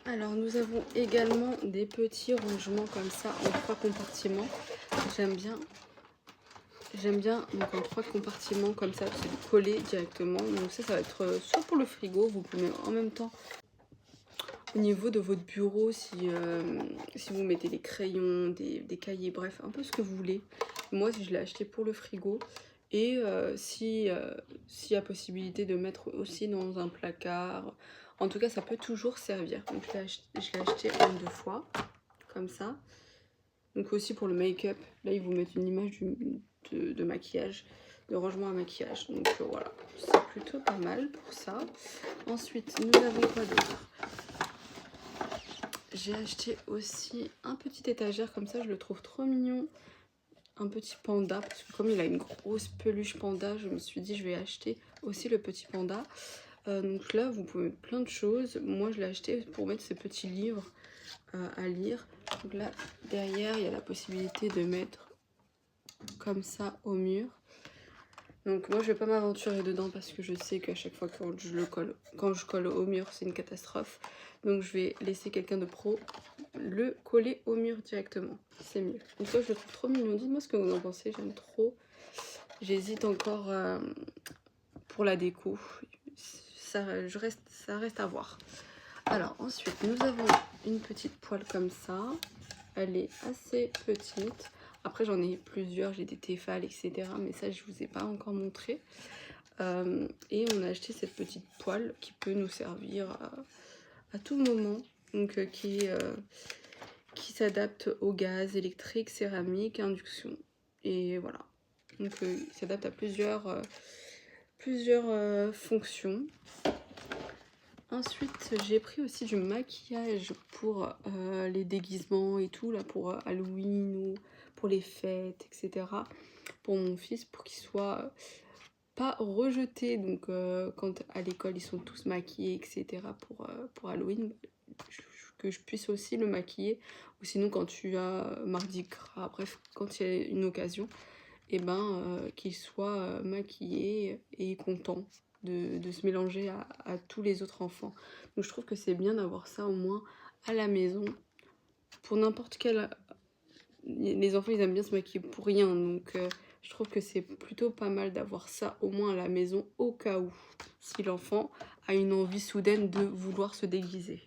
Alors nous avons également des petits rangements comme ça en 3 compartiments. J'aime bien. Donc en 3 compartiments comme ça, c'est collé directement. Donc ça va être soit pour le frigo, vous pouvez en même temps au niveau de votre bureau si vous mettez des crayons, des cahiers, bref, un peu ce que vous voulez. Moi je l'ai acheté pour le frigo. Et s'il y a possibilité de mettre aussi dans un placard, en tout cas ça peut toujours servir. Donc je l'ai acheté en 2 fois, comme ça. Donc aussi pour le make-up, là ils vous mettent une image de maquillage, de rangement à maquillage. Donc voilà, c'est plutôt pas mal pour ça. Ensuite nous avons quoi d'autre? J'ai acheté aussi un petit étagère comme ça, je le trouve trop mignon. Un petit panda, parce que comme il a une grosse peluche panda, je me suis dit je vais acheter aussi le petit panda. Donc là vous pouvez mettre plein de choses. Moi je l'ai acheté pour mettre ces petits livres à lire. Donc là derrière il y a la possibilité de mettre comme ça au mur. Donc moi je vais pas m'aventurer dedans parce que je sais qu'à chaque fois quand je colle au mur c'est une catastrophe. Donc je vais laisser quelqu'un de pro le coller au mur directement, c'est mieux. Donc ça je le trouve trop mignon, dites-moi ce que vous en pensez, j'aime trop. J'hésite encore pour la déco, ça reste à voir. Alors ensuite nous avons une petite poêle comme ça, elle est assez petite. Après j'en ai plusieurs, j'ai des Tefal etc, mais ça je vous ai pas encore montré. Et on a acheté cette petite poêle qui peut nous servir à tout moment, donc qui s'adapte au gaz, électrique, céramique, induction. Et voilà. Donc il s'adapte à plusieurs fonctions. Ensuite, j'ai pris aussi du maquillage pour les déguisements et tout, là pour Halloween ou pour les fêtes, etc. Pour mon fils, pour qu'il soit pas rejeté. Donc quand à l'école ils sont tous maquillés, etc. pour Halloween, que je puisse aussi le maquiller. Ou sinon quand tu as Mardi Gras, bref, quand il y a une occasion, et ben qu'il soit maquillé et content de se mélanger à tous les autres enfants. Donc je trouve que c'est bien d'avoir ça au moins à la maison. Pour n'importe quel... Les enfants ils aiment bien se maquiller pour rien, donc je trouve que c'est plutôt pas mal d'avoir ça au moins à la maison au cas où, si l'enfant a une envie soudaine de vouloir se déguiser.